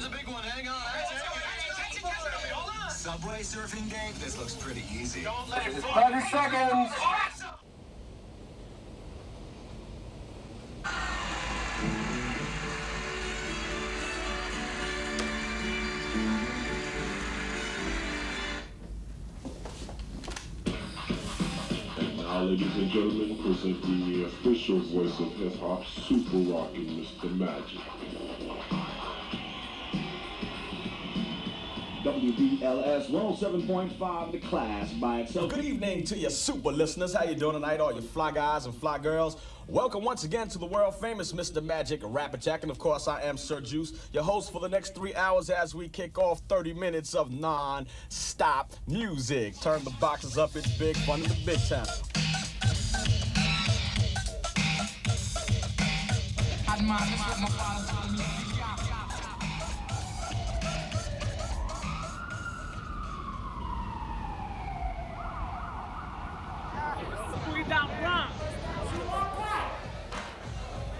comes a big one. Hang on. Subway surfing game? This looks pretty easy. 30 seconds. Now, ladies and gentlemen, present the official voice of hip-hop, Super Rockin' Mr. Magic. WBLS 107.5, The Class by itself. Good evening to your super listeners. How you doing tonight, all you fly guys and fly girls? Welcome once again to the world famous Mr. Magic Rapper Jack. And of course, I am Sir Juice, your host for the next 3 hours as we kick off 30 minutes of non-stop music. Turn the boxes up, it's big fun in the big town.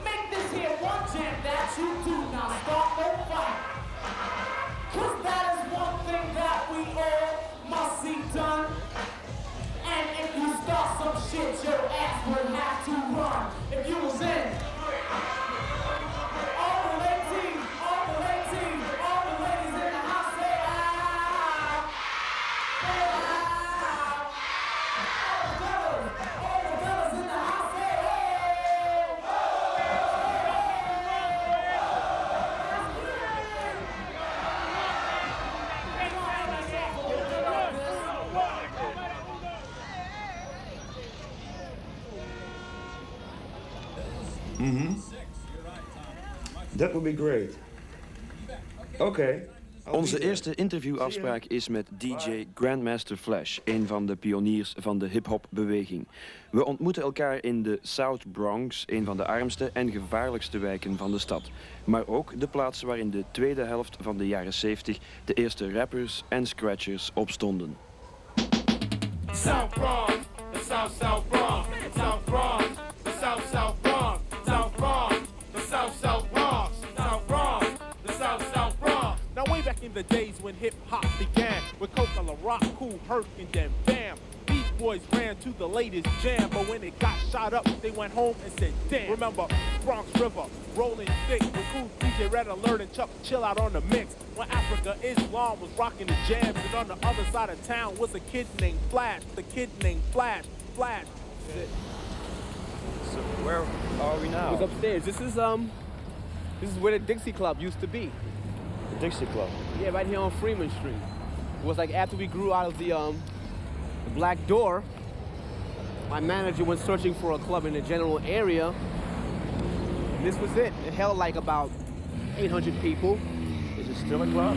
Make this here one jam that you do not start no fight. Cause that is one thing that we all must see done. And if you start some shit, your ass would have to run. If you was in all the ladies in the house say ah. Say ah. All the fellas in the house say hey. That would be great. Oké. Onze eerste interviewafspraak is met DJ Grandmaster Flash, een van de pioniers van de hip-hop beweging. We ontmoeten elkaar in de South Bronx, een van de armste en gevaarlijkste wijken van de stad. Maar ook de plaats waar in de tweede helft van de jaren 70 de eerste rappers en scratchers opstonden. South Bronx, the South Bronx, South Bronx, the South Bronx, South Bronx, the South Bronx, South Bronx, the South Bronx. Now way back in the days when hip hop began, with Coca La Rock, Kool Herc, and then bam, these boys ran to the latest jam, but when it got shot up, they went home and said, damn. Remember Bronx River, Rolling Thick, with Cool DJ Red Alert and Chuck Chill Out on the mix. When Africa Islam was rocking the jams, and on the other side of town was a kid named Flash, Flash. So where are we now? It's upstairs. This is where the Dixie Club used to be. The Dixie Club. Yeah, right here on Freeman Street. It was like after we grew out of the Black Door, my manager went searching for a club in the general area. And this was it. It held like about 800 people. Is it still a club?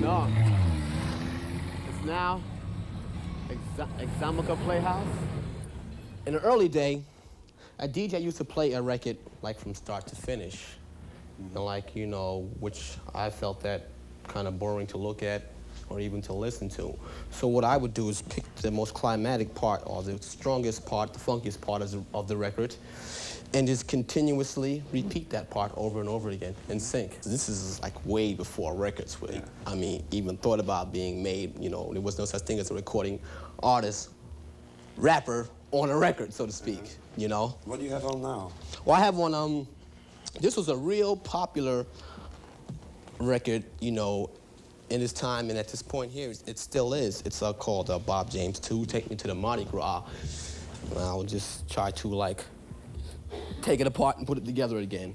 No. It's now Examica Playhouse. In the early day, a DJ used to play a record like from start to finish. And like, you know, which I felt that kind of boring to look at or even to listen to. So what I would do is pick the most climatic part or the strongest part, the funkiest part of the record, and just continuously repeat that part over and over again in sync. This is like way before records were, I mean, even thought about being made. You know, there was no such thing as a recording artist, rapper on a record, so to speak, you know? What do you have on now? Well, I have one, this was a real popular record, you know, in its time, and at this point here, it still is. It's called Bob James 2, Take Me to the Mardi Gras. And I'll just try to, like, take it apart and put it together again.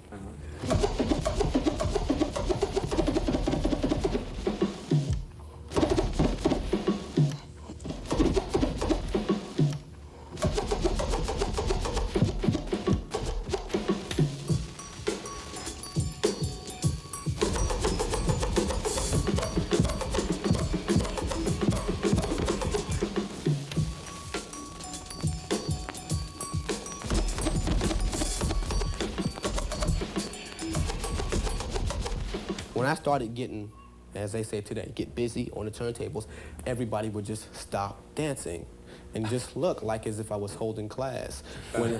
When I started getting, as they say today, get busy on the turntables, everybody would just stop dancing and just look like as if I was holding class. When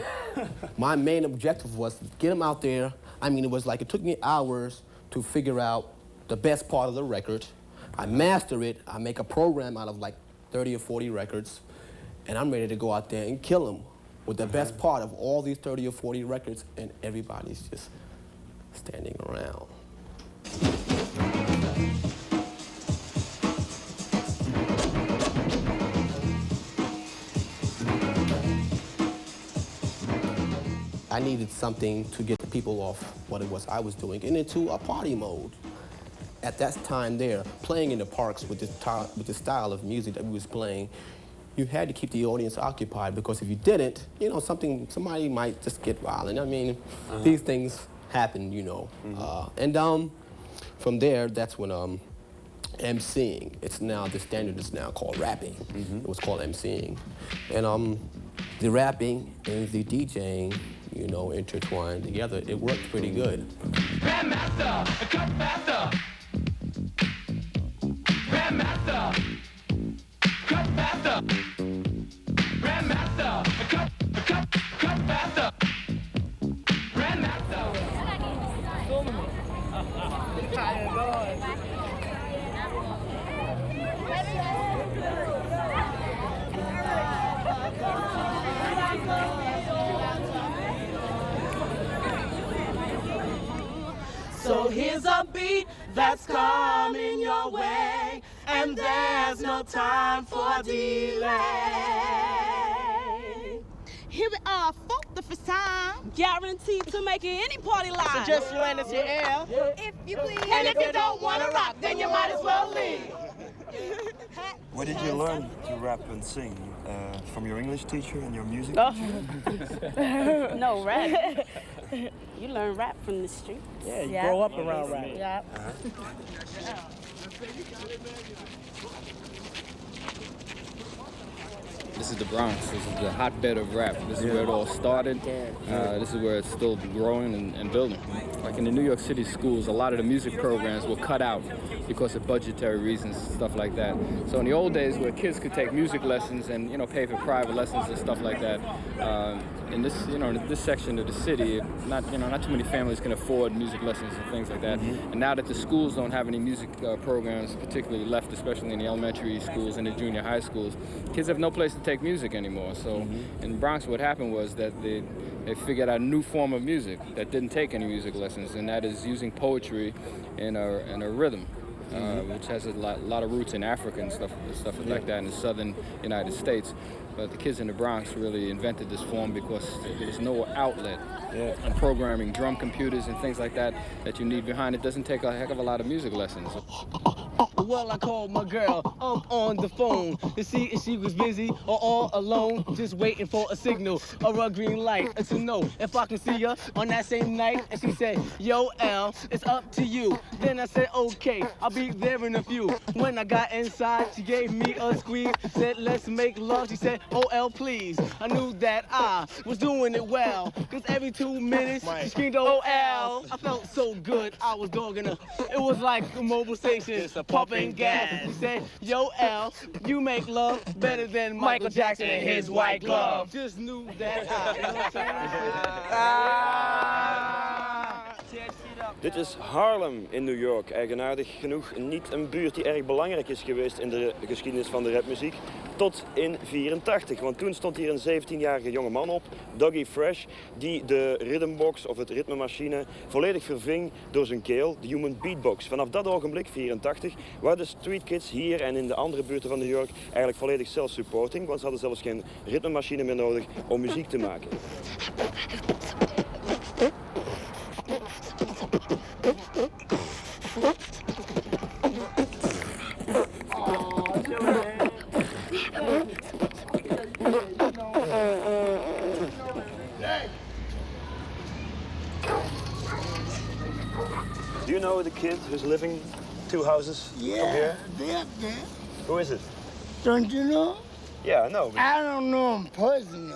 my main objective was to get them out there. I mean, it was like, it took me hours to figure out the best part of the record. I master it. I make a program out of like 30 or 40 records, and I'm ready to go out there and kill them with the best part of all these 30 or 40 records, and everybody's just standing around. I needed something to get the people off what it was I was doing and into a party mode. At that time there, playing in the parks with the style of music that we was playing, you had to keep the audience occupied, because if you didn't, you know, somebody might just get violent. I mean, these things happen, you know. From there, that's when MCing. It's now, the standard is now called rapping. It was called MCing. And the rapping and the DJing, you know, intertwined together. It worked pretty good. Grandmaster, cut faster. Grandmaster, cut faster. Grandmaster, cut faster. Grandmaster. So here's a beat that's coming your way, and there's no time for delay. Here we are for the first time, guaranteed to make it any party live. So just lend us your ear. If you please. And if you don't want to rock, then you might as well leave. Where did you learn to rap and sing? From your English teacher and your music teacher? No, rap. You learn rap from the street. Yeah, you grow up around rap. Yeah. This is the Bronx. This is the hotbed of rap. This is where it all started. This is where it's still growing and building. Like in the New York City schools, a lot of the music programs were cut out because of budgetary reasons, stuff like that. So in the old days, where kids could take music lessons and pay for private lessons and stuff like that, in this in this section of the city, not too many families can afford music lessons and things like that. And now that the schools don't have any music programs, particularly left, especially in the elementary schools and the junior high schools, kids have no place to take music anymore. So in the Bronx, what happened was that they figured out a new form of music that didn't take any music lessons, and that is using poetry in a rhythm. Which has a lot of roots in Africa and stuff like that in the southern United States. But the kids in the Bronx really invented this form because there was no outlet. And programming drum computers and things like that you need behind it doesn't take a heck of a lot of music lessons. Well, I called my girl up on the phone to see if she was busy or all alone, just waiting for a signal or a green light to know if I can see her on that same night. And she said, yo, L, it's up to you. Then I said, okay, I'll be there in a few. When I got inside, she gave me a squeeze, said, let's make love. She said, oh, L, please. I knew that I was doing it well, because every 2 minutes, she screamed, oh, L. I felt so good, I was dogging her. It was like a mobile station, pumping gas. She said, yo, L, you make love better than Michael Jackson and his white glove. Just knew that Dit is Harlem in New York. Eigenaardig genoeg niet een buurt die erg belangrijk is geweest in de geschiedenis van de rapmuziek. Tot in 84, want toen stond hier een 17-jarige jongeman op, Dougie Fresh, die de rhythmbox of het ritmemachine volledig verving door zijn keel, de human beatbox. Vanaf dat ogenblik, 84, waren de street kids hier en in de andere buurten van New York eigenlijk volledig self-supporting, want ze hadden zelfs geen ritmemachine meer nodig om muziek te maken. Do you know the kid who's living 2 houses from here? Yeah. Who is it? Don't you know? Yeah, I know. I don't know him personally.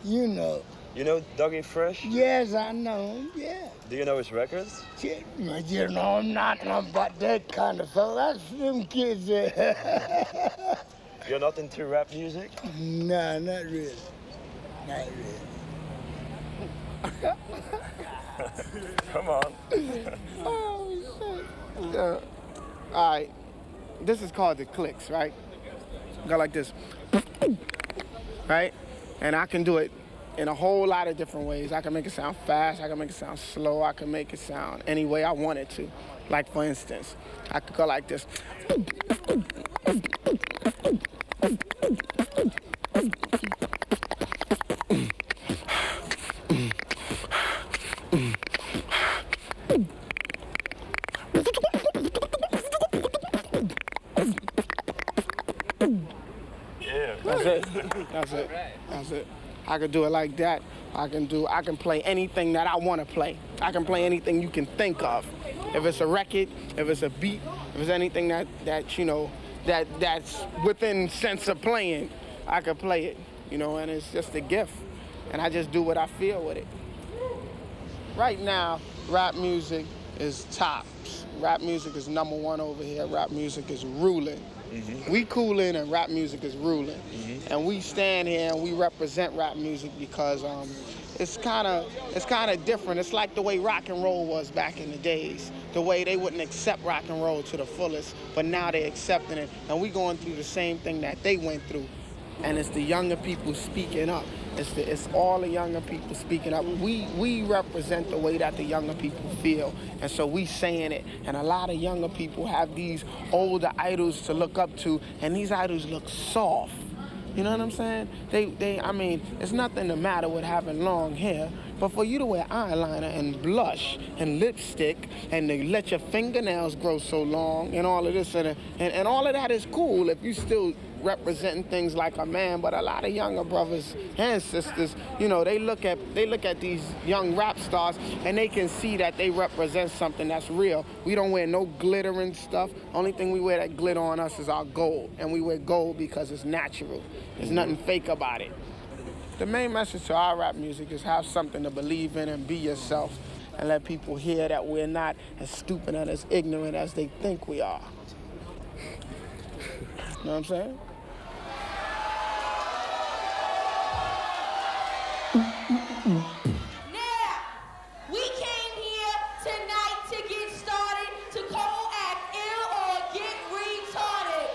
You know. You know Dougie Fresh? Yes, I know him, yeah. Do you know his records? You know, I'm not about that kind of fella. That's them kids. You're not into rap music? No, not really. Not really. Come on. Oh, shit. All right. This is called the clicks, right? Go like this, right? And I can do it in a whole lot of different ways. I can make it sound fast. I can make it sound slow. I can make it sound any way I want it to. Like, for instance, I could go like this. That's it. I could do it like that. I can play anything that I want to play. I can play anything you can think of. If it's a record, if it's a beat, if it's anything that you know, that's within sense of playing, I could play it, you know, and it's just a gift. And I just do what I feel with it. Right now, rap music is tops. Rap music is #1 over here. Rap music is ruling. Mm-hmm. We coolin' and rap music is ruling. Mm-hmm. And we stand here and we represent rap music because it's kind of different. It's like the way rock and roll was back in the days. The way they wouldn't accept rock and roll to the fullest, but now they're accepting it. And we going through the same thing that they went through. And it's the younger people speaking up. It's all the younger people speaking up. We represent the way that the younger people feel, and so we saying it. And a lot of younger people have these older idols to look up to, and these idols look soft. You know what I'm saying? I mean, it's nothing the matter with having long hair, but for you to wear eyeliner and blush and lipstick and to let your fingernails grow so long and all of this and all of that is cool if you still representing things like a man. But a lot of younger brothers and sisters, you know, they look at these young rap stars and they can see that they represent something that's real. We don't wear no glitter and stuff. Only thing we wear that glitter on us is our gold, and we wear gold because it's natural. There's nothing fake about it. The main message to our rap music is have something to believe in and be yourself, and let people hear that we're not as stupid and as ignorant as they think we are. You know what I'm saying? Now, we came here tonight to get started, to co-act ill or get retarded.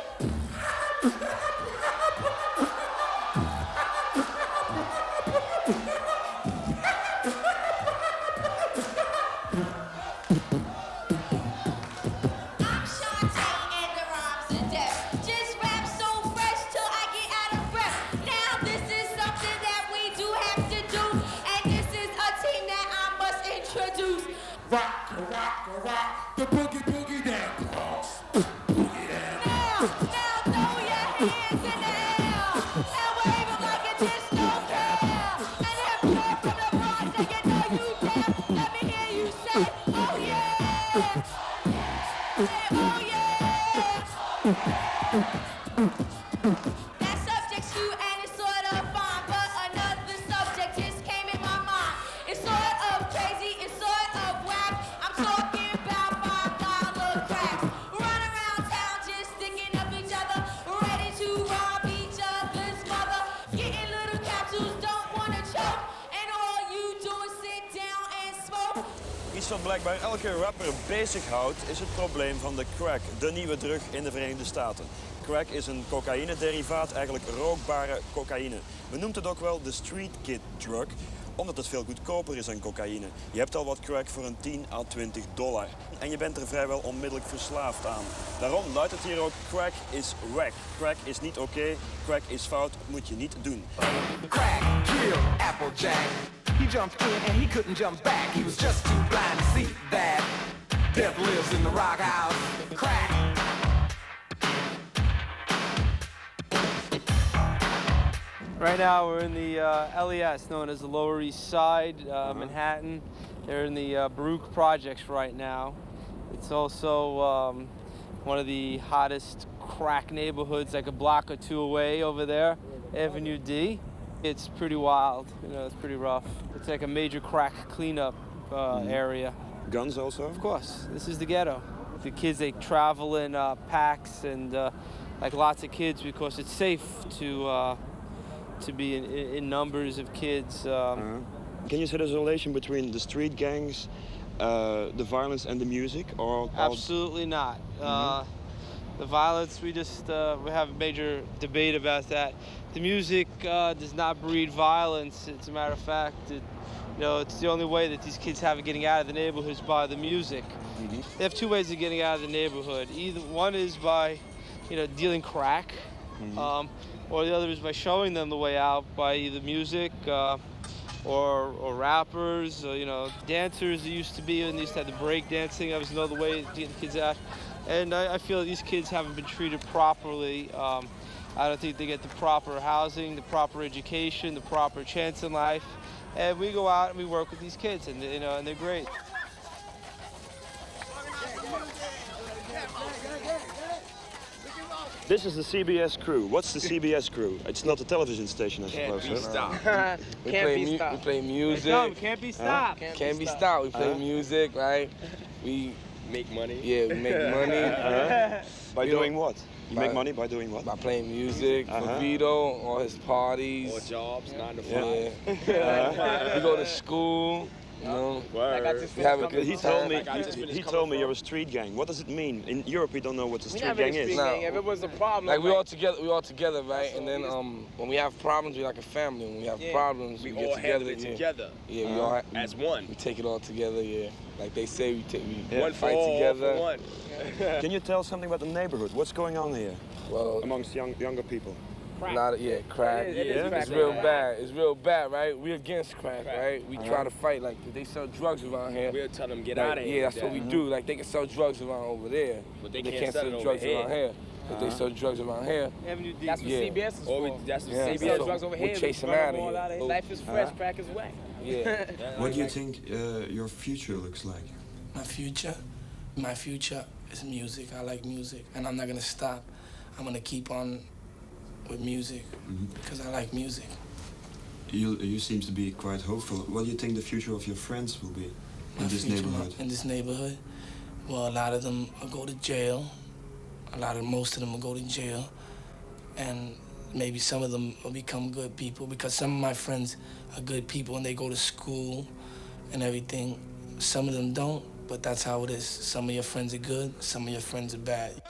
I'm Shantae and the rhymes are deaf. Just rap so fresh till I get out of breath. Now this is something that we do have to do, and this is a team that I must introduce. Rock, rock, rock, the boogie boogie down. Now throw your hands in the air and wave them like a disco bell. And if you're from the Bronx and you know you deaf, let me hear you say, oh yeah. Say, oh yeah. That subject's you and it's sort of fine, but another subject just came in my mind. It's sort of crazy, it's sort of whack. I'm talking about $5 cracks. Run around town just sticking up each other, ready to rob each other's mother. Getting little capsules, don't wanna choke, and all you do is sit down and smoke. Iets wat blijkbaar elke rapper bezighoudt is het probleem van de crack, de nieuwe drug in de Verenigde Staten. Crack is een cocaïne-derivaat, eigenlijk rookbare cocaïne. Men noemt het ook wel de street kid drug, omdat het veel goedkoper is dan cocaïne. Je hebt al wat crack voor een $10 à $20 en je bent er vrijwel onmiddellijk verslaafd aan. Daarom luidt het hier ook, crack is wack. Crack is niet oké, crack is fout, moet je niet doen. Crack killed Applejack. He jumped in and he couldn't jump back. He was just too blind to see that death lives in the rock house. Crack. Right now we're in the LES, known as the Lower East Side, Manhattan. They're in the Baruch projects right now. It's also one of the hottest crack neighborhoods, like a block or two away over there, Avenue D. It's pretty wild, you know, it's pretty rough. It's like a major crack cleanup area. Guns also? Of course, this is the ghetto. The kids, they travel in packs and like lots of kids because it's safe to be in numbers of kids. Can you see there's a relation between the street gangs the violence and the music, or Absolutely not. The violence, we have a major debate about that. The music does not breed violence. As a matter of fact, it's the only way that these kids have getting out of the neighborhood is by the music. They have two ways of getting out of the neighborhood. Either one is by, dealing crack, or the other is by showing them the way out by either music or rappers, dancers. There used to be, and they used to have the break dancing. That was another way to get the kids out. And I feel that these kids haven't been treated properly. I don't think they get the proper housing, the proper education, the proper chance in life. And we go out and we work with these kids, and and they're great. This is the CBS crew. What's the CBS crew? It's not a television station, I suppose. Can't be stopped. We play music. Can't be stopped. Can't be stopped. We play music, right? We make money. Yeah, we make money. By doing what? You make money by doing what? By playing music for Vito, all his parties. Or jobs, 9 to 5. Yeah. We go to school. We have a good He told me you're a street gang. What does it mean? In Europe, we don't know what a street gang is. If it was a problem, like we all together, right? And then when we have problems, we're like a family. When we have problems, we get together. Yeah, we all as one. We take it all together. Yeah, like they say, we one fight for all, together. For one. Can you tell something about the neighborhood? What's going on here? Well, amongst younger people. Crack. It's real bad. It's real bad, right? We're against crack, right? We try to fight. Like, they sell drugs around here. We'll tell them get out of here. Yeah, that's what we do. Like, they can sell drugs around over there. But they can't sell drugs around here. But they sell drugs around here. That's what CBS is for. That's what They CBS sell drugs over here. We're chasing out of here. Life is fresh, crack is whack. Yeah. What do you think your future looks like? My future is music. I like music, and I'm not gonna stop. I'm gonna keep on with music because I like music. You seem to be quite hopeful. What do you think the future of your friends will be in this neighborhood? In this neighborhood, well, a lot of them will go to jail. Most of them will go to jail, and maybe some of them will become good people because some of my friends are good people and they go to school and everything. Some of them don't, but that's how it is. Some of your friends are good, some of your friends are bad.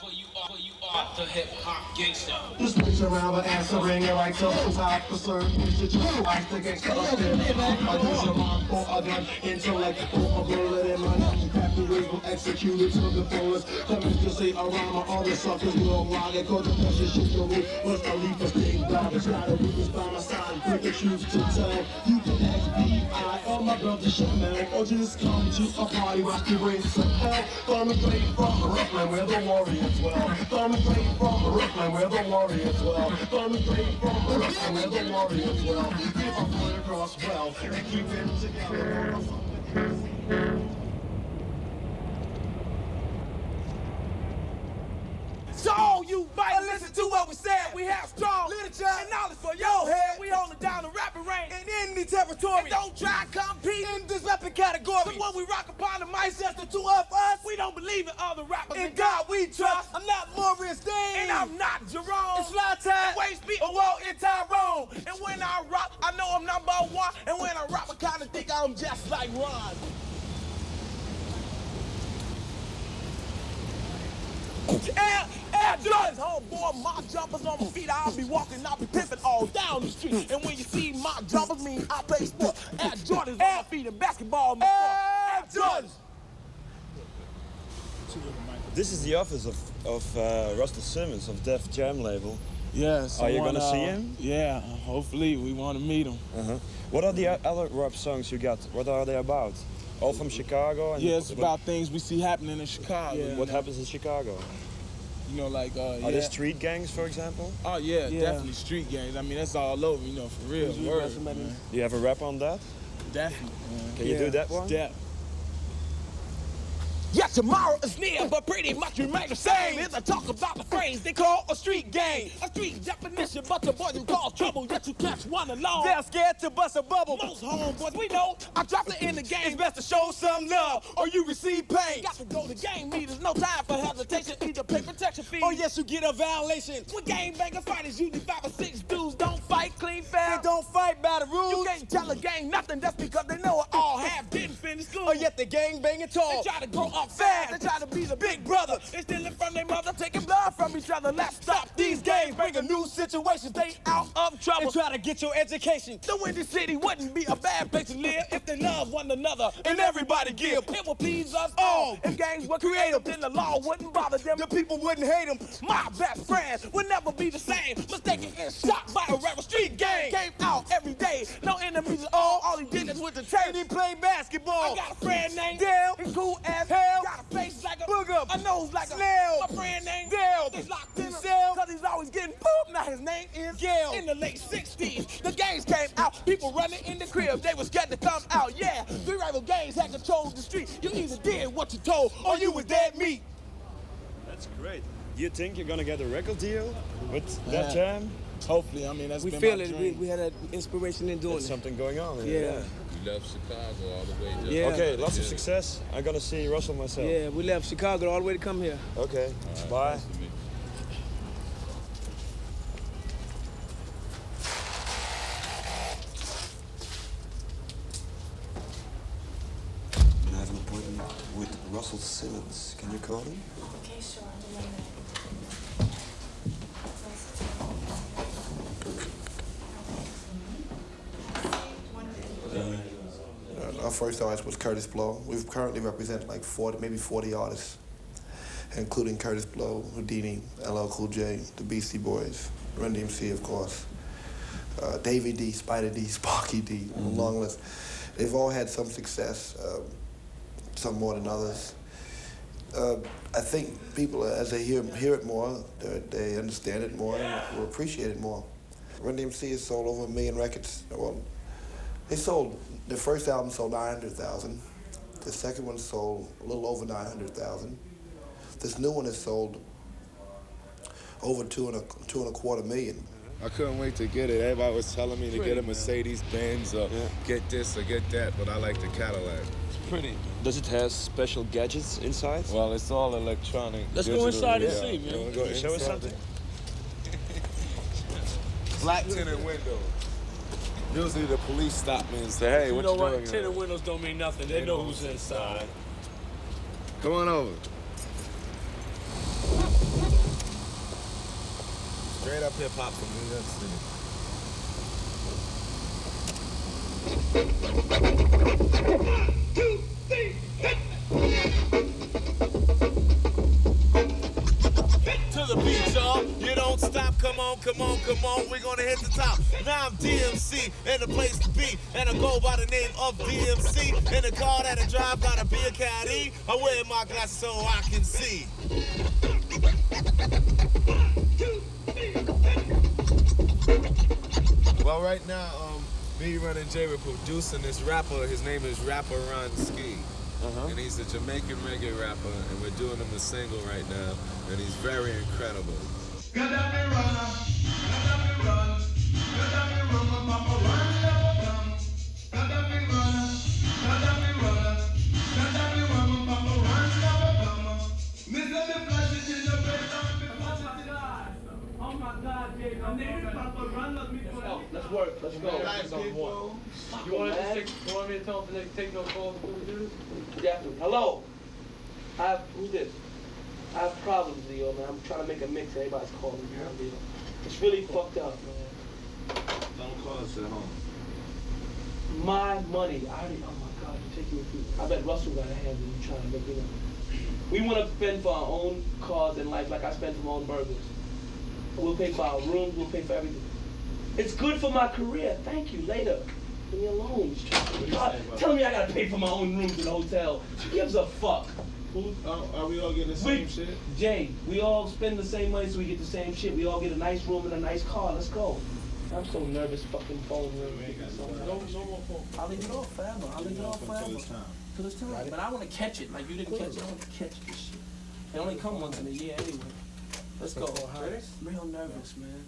The hip-hop gangster. Just reach around and answering it right to the top. The certain is the truth. I the gangster up there. I use your mind for a gun. Intellect for a bullet in my neck. Happy ways will execute it to the fullest. Come in to say a rhyme or all the suckers will ride it. Cause the pressure shoot the roof. What's the leap of sting dog? It's not a week is by my side. Quick to choose to tell. You can ask B.I. or my brother Shaman. Or just come to a party. Watch the race of hell. Coming straight from Brooklyn where the warriors dwell. Coming straight from Brooklyn where the warriors dwell. Coming straight from Brooklyn where the warriors dwell. Keep our foot across well and keep it together. So you might listen to what we said. We have strong literature and knowledge for your head. We hold it down the rapping range in any territory. And don't try to compete in this rapping category. But when we rock upon the mic, just the two of us. We don't believe in other rappers. In God we trust. I'm not Maurice Dean. And I'm not Jerome. It's Fly Time. Waste beat or Walt and Tyrone. And when I rock, I know I'm number one. And when I rock, I kinda think I'm just like Ron. Air Jordans, homeboy, my jumpers on my feet. I'll be walking, I'll be pimping all down the street. And when you see my jumpers, mean I play sport. Air Jordans on my feet and basketball. Air Jordans. This is the office of Russell Simmons of Def Jam label. Yeah. Are you gonna see him? Yeah, hopefully we want to meet him. What are the other rap songs you got? What are they about? All from Chicago? And yeah, it's about things we see happening in Chicago. Yeah. What happens in Chicago? You know, like, Are there street gangs, for example? Oh, yeah, definitely street gangs. I mean, that's all over, you know, for real. Word, man. Do you have a rap on that? Definitely, man. Can you do that one? Yeah. Yeah, tomorrow is near, but pretty much remain the same. As I talk about the phrase they call a street gang. A street definition, but the boys who cause trouble, yet you catch one alone. They're scared to bust a bubble. Most homeboys we know, I dropped it in the game. It's best to show some love, or you receive pain. Got to go to game meters, no time for hesitation. Either pay protection fee, or yes, you get a violation. When gang bangers fighters, usually 5 or 6 dudes don't fight clean fair. They don't fight by the rules. You can't tell a gang nothing just because they know it all half didn't finish school. or yet they gang banging tall. They try to grow up fast, they try to be the big brother. They stealing from their mother, taking blood from each other. Let's stop these gangs, bringing new situations. They out of trouble and try to get your education. The Windy City wouldn't be a bad place to live if they love one another and everybody give. It would please us all. If gangs were creative, then the law wouldn't bother them. The people wouldn't hate them. My best friend would never be the same. Mistaken and shot by a rapper. Street gang came out every day. No enemies at all. All he did is went to church. And he played basketball. I got a friend named Dale. He's cool as hell. Got a face like a booger. A nose like a snail. My friend named Dale. He's locked in a cell because he's always getting pooped. Now his name is Gail. In the late 60s, the gangs came out. People running in the crib. They was scared to come out. Yeah, three rival gangs had control of the street. You either did what you told or you was dead meat. That's great. Do you think you're gonna get a record deal with that jam? Hopefully, I mean, that's we been feel my it. dream. We had an inspiration in doing There's it. something going on. Yeah. We left Chicago all the way. Just Yeah. Okay, lots of success. I'm gonna see Russell myself. Yeah, we left Chicago all the way to come here. Okay, bye. I have an appointment with Russell Simmons. Can you call him? Okay, sure. Our first artist was Curtis Blow. We currently represent like 40, maybe 40 artists, including Curtis Blow, Houdini, LL Cool J, the Beastie Boys, Run DMC, of course, Davey D, Spider D, Sparky D, long list. They've all had some success, some more than others. I think people, as they hear it more, they understand it more and will appreciate it more. Run DMC has sold over 1 million records. Well, their first album sold 900,000. The second one sold a little over 900,000. This new one has sold over 2.25 million. I couldn't wait to get it. Everybody was telling me to get a Mercedes-Benz or get this or get that, but I like the Cadillac. It's pretty. Does it have special gadgets inside? Well, it's all electronic. Let's go inside and see, man. You wanna go Show us something? Black tinted window. Usually the police stop me and say, hey, what you doing? You know what? Tinted windows don't mean nothing. They know who's inside. Come on over. Straight up hip hop from New York To the beat, y'all. You don't stop. Come on, come on, come on. We're gonna hit the top. Now I'm DMC and the place to be. And I go by the name of DMC. And the car that I drive gotta be a Caddy. I wear my glasses so I can see. Well, right now, me, Run, and Jay, we're producing this rapper. His name is Rapper Ron Ski. And he's a Jamaican reggae rapper, and we're doing him a single right now, and he's very incredible. Oh my God, Jay, let's work. Let's go. You want me to tell them to take no calls before we do this? Definitely. Hello. Who's this? I have problems, Leo, man. I'm trying to make a mix. Everybody's calling me. Yeah. It's really fucked up, man. Don't call us at home. My money. Oh my God, you're taking me through. I bet Russell got a hand in you trying to make it up. We want to spend for our own cars in life like I spend for my own burgers. We'll pay for our rooms, we'll pay for everything. It's good for my career. Thank you. Later. Leave me alone. Tell me I gotta pay for my own rooms in a hotel. Who gives a fuck? Are we all getting the same shit? Jay, we all spend the same money so we get the same shit. We all get a nice room and a nice car. Let's go. I'm so nervous. Fucking phone ring. No more phone. I'll leave it off forever. Till it's time. But I want to catch it like you didn't catch it. I want to catch this shit. They only come once in a year anyway. Let's go. Real nervous, man.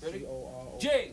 Ready? Jay!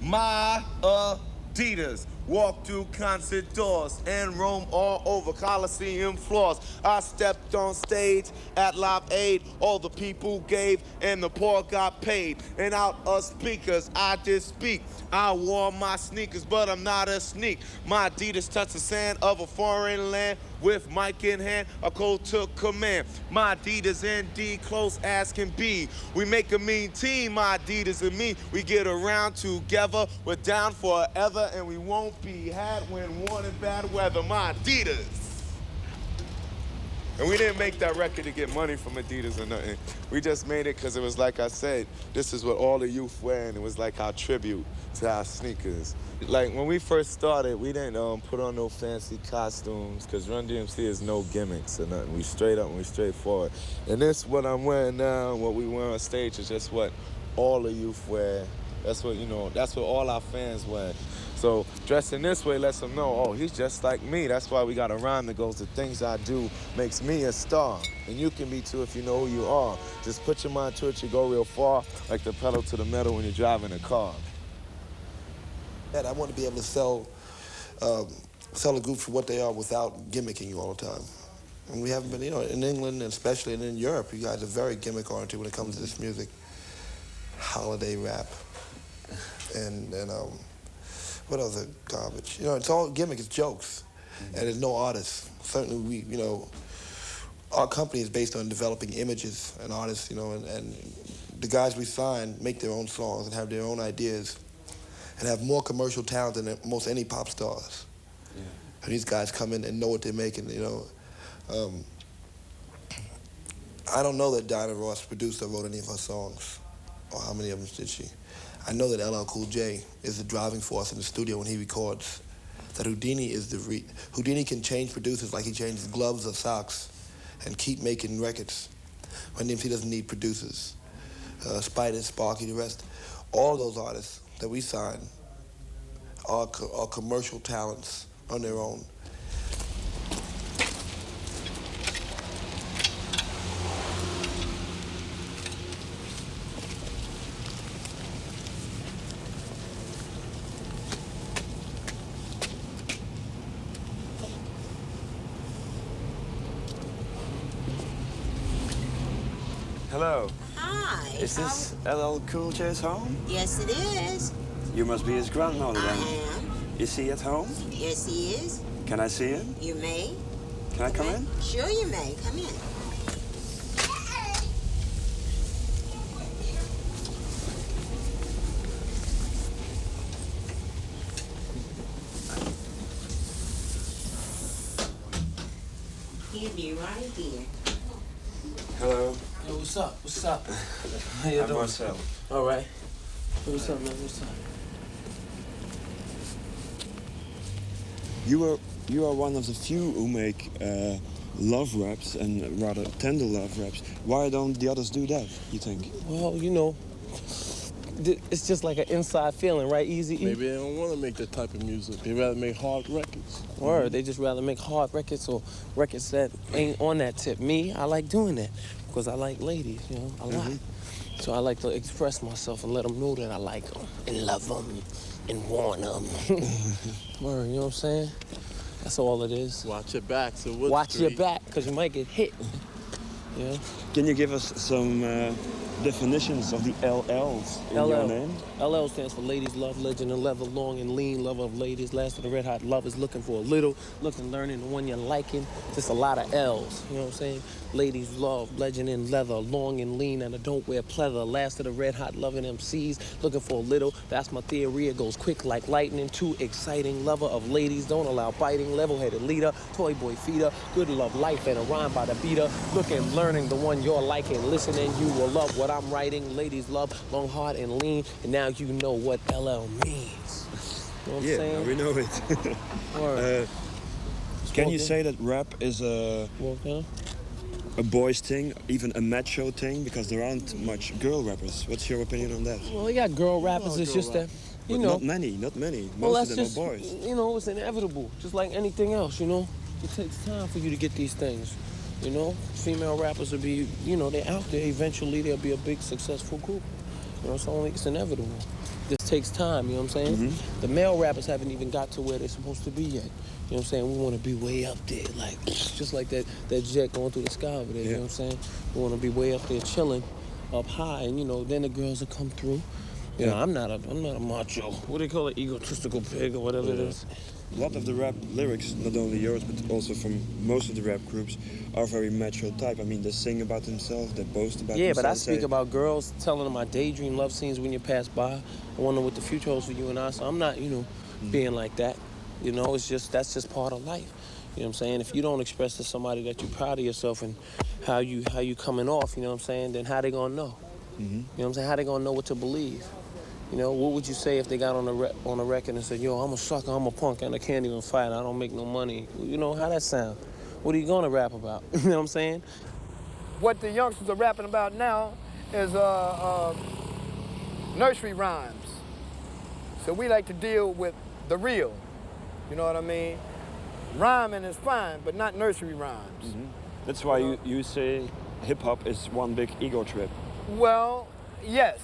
My Adidas. walk through concert doors, and roam all over Coliseum floors. I stepped on stage at Live Aid, all the people gave, and the poor got paid. And out of speakers, I did speak. I wore my sneakers, but I'm not a sneak. My Adidas touched the sand of a foreign land. With mic in hand, a code took command. My Adidas indeed close as can be. We make a mean team, my Adidas and me. We get around together, we're down forever, and we won't be had when worn in bad weather. My Adidas. And we didn't make that record to get money from Adidas or nothing. We just made it because it was like I said, this is what all the youth wear, and it was like our tribute to our sneakers. Like when we first started, we didn't put on no fancy costumes because Run DMC is no gimmicks or nothing. We straight up and we straightforward. And this, what I'm wearing now, what we wear on stage is just what all the youth wear. That's what, you know, that's what all our fans wear. So dressing this way lets them know, oh, he's just like me. That's why we got a rhyme that goes, the things I do makes me a star. And you can be too if you know who you are. Just put your mind to it, you go real far, like the pedal to the metal when you're driving a car. I want to be able to sell a group for what they are without gimmicking you all the time. And we haven't been, you know, in England, and especially in Europe, you guys are very gimmick-oriented when it comes to this music. Holiday rap. And what other garbage? You know, it's all gimmick, it's jokes. And there's no artists. Certainly we, you know, our company is based on developing images and artists, you know, and the guys we sign make their own songs and have their own ideas and have more commercial talent than most any pop stars. Yeah. And these guys come in and know what they're making, you know. I don't know that Diana Ross produced or wrote any of her songs, or how many of them did she. I know that LL Cool J is the driving force in the studio when he records. That Houdini is Houdini can change producers like he changes gloves or socks and keep making records. Run DMC doesn't need producers. Spider, Sparky, the rest. All those artists that we sign are commercial talents on their own. Hello. Hi. Is this LL Cool J's home? Yes, it is. You must be his grandmother then. I am. Is he at home? Yes, he is. Can I see him? You may. Can I come in? Sure you may. Come in. He'll be right here. Hello. Yo, what's up? What's up? How you I'm doing? Marcel. All right. What's up, man? What's up? You are one of the few who make love raps and rather tender love raps. Why don't the others do that, you think? Well, you know, it's just like an inside feeling, right, Easy E? Maybe they don't want to make that type of music. They rather make hard records. Or they just rather make hard records or records that ain't on that tip. Me, I like doing that because I like ladies, you know, a lot. So I like to express myself and let them know that I like them and love them and want them. Word, you know what I'm saying? That's all it is. Watch your back. So what's Watch your back, because you might get hit. Yeah. Can you give us some definitions of the LLs in your name? LL stands for Ladies Love, Legend and Leather, Long and Lean, Love of Ladies, Last of the Red Hot Lovers, looking for a little, looking, learning, the one you're liking. Just a lot of L's, you know what I'm saying? Ladies Love, Legend and Leather, Long and Lean, and I don't wear pleather. Last of the Red Hot Loving MCs, looking for a little. That's my theory. It goes quick like lightning, too exciting. Lover of ladies, don't allow biting. Level-headed leader, toy boy feeder, good love life and a rhyme by the beater. Looking, learning, the one you're liking, listening, you will love what I'm writing. Ladies love, long, hard, and lean, and now you know what LL means. You know what I'm saying? Yeah, we know it. Can you say that rap is a boys thing, even a macho thing? Because there aren't much girl rappers. What's your opinion on that? Well, you got girl rappers, it's just that, you know. Not many. Well, Most of them just, are boys. You know, it's inevitable, just like anything else, you know. It takes time for you to get these things, you know. Female rappers will be, you know, they're out there. Eventually, they'll be a big, successful group. You know, it's inevitable. This takes time, you know what I'm saying? The male rappers haven't even got to where they're supposed to be yet. You know what I'm saying? We want to be way up there, like, just like that jet going through the sky over there, you know what I'm saying? We want to be way up there chilling, up high, and, you know, then the girls will come through. You know, I'm not a macho, what do they call it, egotistical pig or whatever it is. A lot of the rap lyrics, not only yours, but also from most of the rap groups, are very macho type. I mean, they sing about themselves, they boast about themselves. Yeah, but I speak about girls, telling them I daydream love scenes when you pass by. I wonder what the future holds for you and I, so I'm not, you know, being like that. You know, that's just part of life. You know what I'm saying? If you don't express to somebody that you're proud of yourself and how you coming off, you know what I'm saying, then how they gonna know? You know what I'm saying? How they gonna know what to believe? You know, what would you say if they got on a record and said, yo, I'm a sucker, I'm a punk, and I can't even fight, I don't make no money. You know, how that sound? What are you gonna rap about? You know what I'm saying? What the youngsters are rapping about now is nursery rhymes. So we like to deal with the real, you know what I mean? Rhyming is fine, but not nursery rhymes. That's why you say hip-hop is one big ego trip. Well, yes,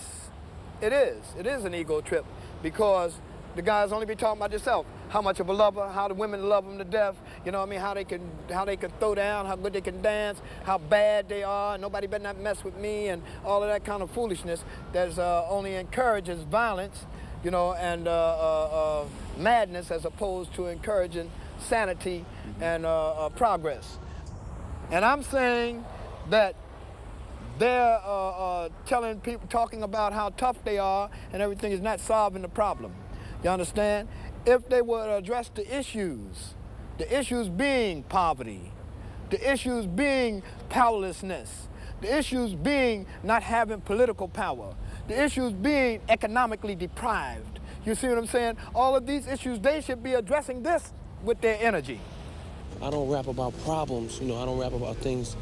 it is. It is an ego trip because the guys only be talking about themselves. How much of a lover, how the women love them to death, you know what I mean, how they can throw down, how good they can dance, how bad they are, nobody better not mess with me, and all of that kind of foolishness that only encourages violence, you know, and madness as opposed to encouraging sanity and progress. And I'm saying that they're telling people, talking about how tough they are and everything is not solving the problem. You understand? If they would address the issues being poverty, the issues being powerlessness, the issues being not having political power, the issues being economically deprived. You see what I'm saying? All of these issues, they should be addressing this with their energy. I don't rap about problems, you know, I don't rap about things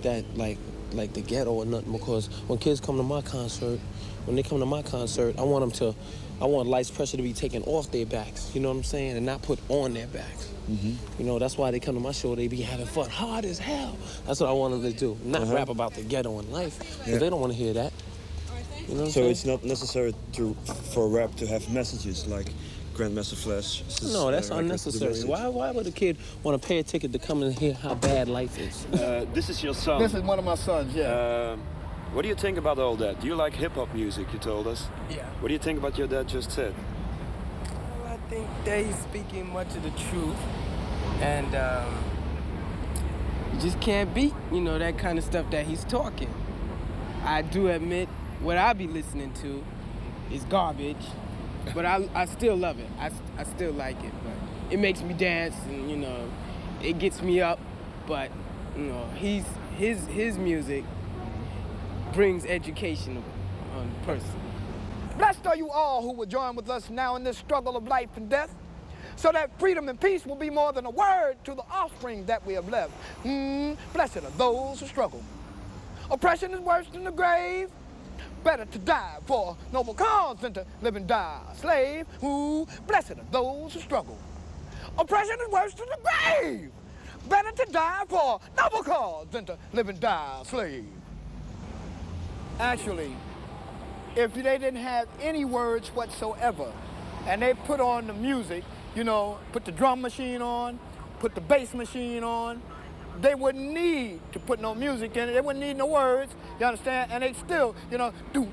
that like the ghetto or nothing, because when kids come to my concert, I want lights pressure to be taken off their backs, you know what I'm saying, and not put on their backs. You know, that's why they come to my show, they be having fun, hard as hell. That's what I want them to do, not rap about the ghetto and life, because they don't want to hear that. You know what I'm saying? It's not necessary for rap to have messages like Grandmaster Flash. No, that's unnecessary. Why would a kid want to pay a ticket to come and hear how bad life is? This is your son. This is one of my sons, yeah. What do you think about all that? Do you like hip-hop music, you told us? Yeah. What do you think about your dad just said? Well, I think that he's speaking much of the truth. And you just can't beat, you know, that kind of stuff that he's talking. I do admit what I be listening to is garbage. But I still love it. I still like it. But it makes me dance, and you know, it gets me up. But you know, his music brings education on the person. Blessed are you all who will join with us now in this struggle of life and death, so that freedom and peace will be more than a word to the offspring that we have left. Blessed are those who struggle. Oppression is worse than the grave. Better to die for a noble cause than to live and die a slave. Blessed are those who struggle. Oppression is worse than the grave. Better to die for a noble cause than to live and die a slave. Actually, if they didn't have any words whatsoever, and they put on the music, you know, put the drum machine on, put the bass machine on, they wouldn't need to put no music in it. They wouldn't need no words. You understand? And they still, you know, they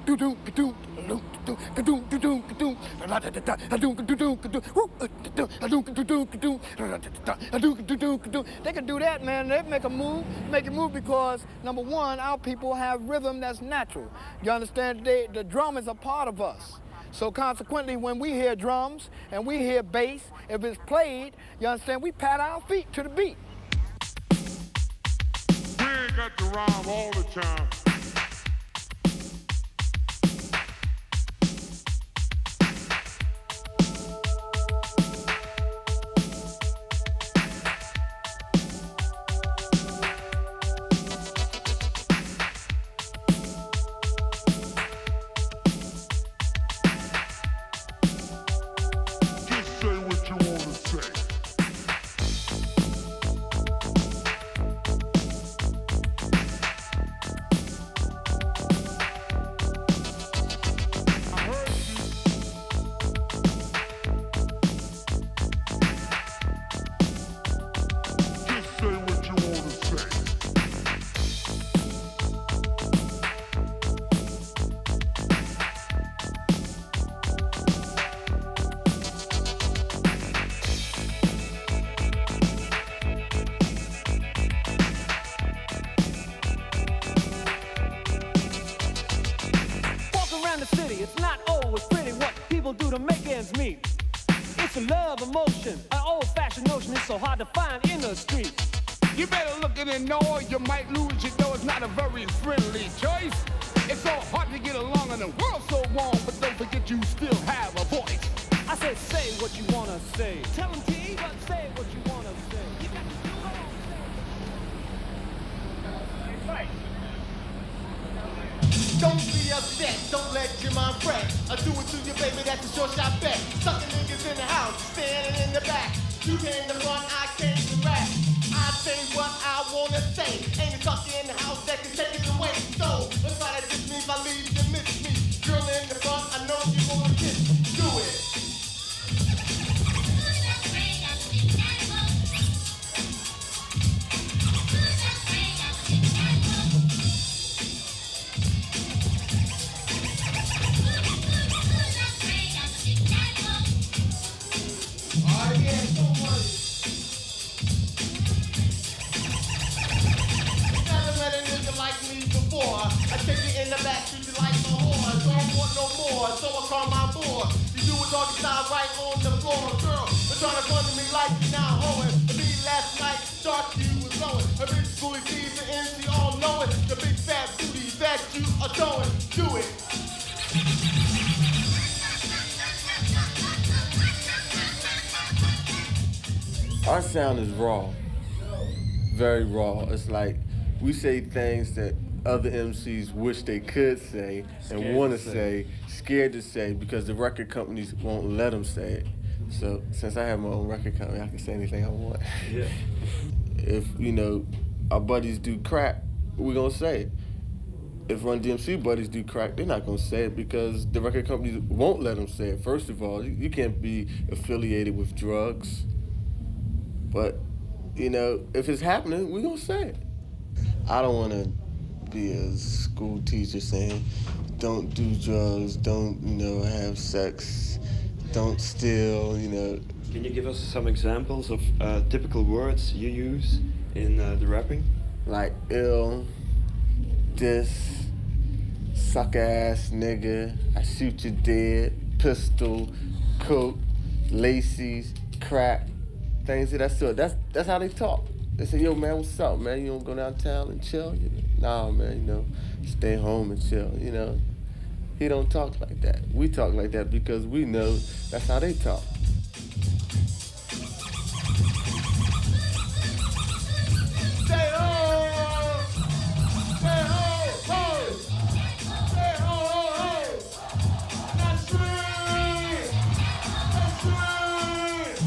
can do that, man. They make it move because, number one, our people have rhythm that's natural. You understand? The drum is a part of us. So consequently, when we hear drums and we hear bass, if it's played, you understand, we pat our feet to the beat. We ain't got to rhyme all the time. Just say what you want to say. in the city. It's not always pretty what people do to make ends meet. It's a love emotion, an old-fashioned notion. It's so hard to find in the street. You better look at it, know you might lose your dough. It's not a very friendly choice. It's so hard to get along and the world's so warm, but don't forget you still have a voice. I said say what you wanna say. Tell them T, but say what you wanna say. You got to do what I say. Don't be upset, don't let your mind fret. I do it to you, baby, that's a short shot bet. Sucking niggas in the house, standing in the back. You came to run, I came to rap. I say what I wanna say. Ain't a sucker in the house that can take it away. So, let's try that this means I leave you miss me. Girl in the front, I know you wanna kiss. Do it. I take you in the back, treat you like my horn. Don't want no more, so I call my boy. You do it doggy style right on the floor, girl. They're trying to run to me like you now hoeing. The beat last night, dark you was blowing. A big schoolie D's and NC all knowing. The big fat booty that you are throwing. Do it. Our sound is raw, very raw. It's like we say things that other MCs wish they could say and want to say, scared to say because the record companies won't let them say it. So since I have my own record company, I can say anything I want. Yeah. If, you know, our buddies do crack, we're going to say it. If Run DMC buddies do crack, they're not going to say it because the record companies won't let them say it. First of all, you can't be affiliated with drugs. But, you know, if it's happening, we're going to say it. I don't want to be a school teacher saying, don't do drugs, don't, you know, have sex, don't steal, you know. Can you give us some examples of typical words you use in the rapping? Like ill, diss, suck ass nigga, I shoot you dead, pistol, coke, laces, crack, things of that sort. That's how they talk. They say, yo, man, what's up, man? You don't go downtown and chill? You know? Nah, man, you know, stay home and chill, you know? He don't talk like that. We talk like that because we know that's how they talk. Say ho! Say ho, ho! Say ho, ho, ho! That's right! That's right!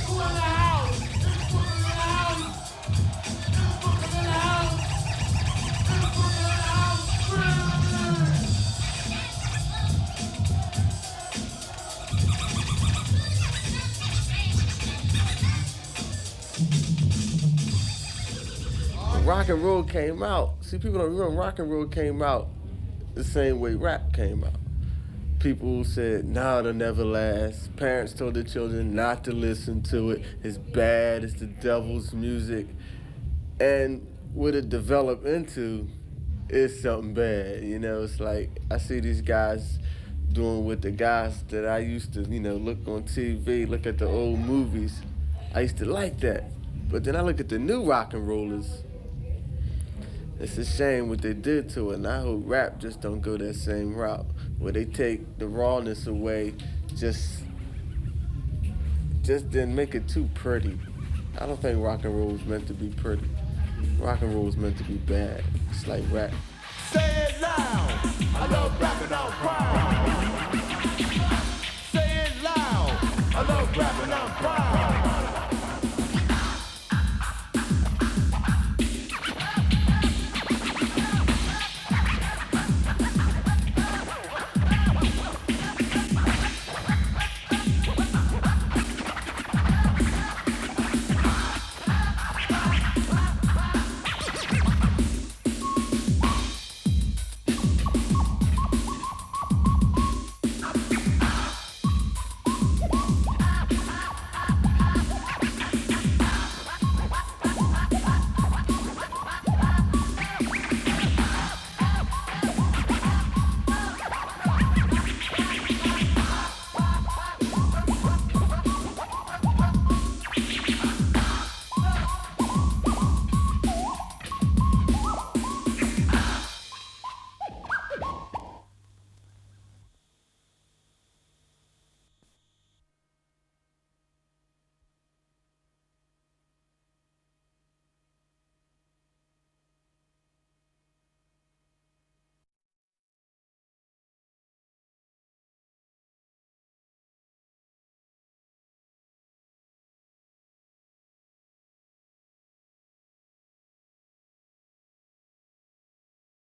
Who in the house? It's Brooklyn in the house! It's Brooklyn in the house! It's Brooklyn in the house! Rock and roll came out. See, people don't remember rock and roll came out the same way rap came out. People said, nah, it'll never last. Parents told their children not to listen to it. It's bad, it's the devil's music. And what it developed into is something bad. You know, it's like, I see these guys doing what the guys that I used to, you know, look on TV, look at the old movies. I used to like that. But then I look at the new rock and rollers. It's a shame what they did to it, and I hope rap just don't go that same route, where they take the rawness away, just didn't make it too pretty. I don't think rock and roll was meant to be pretty. Rock and roll was meant to be bad. It's like rap. Say it loud, I love rapping out proud. Say it loud, I love rapping out proud.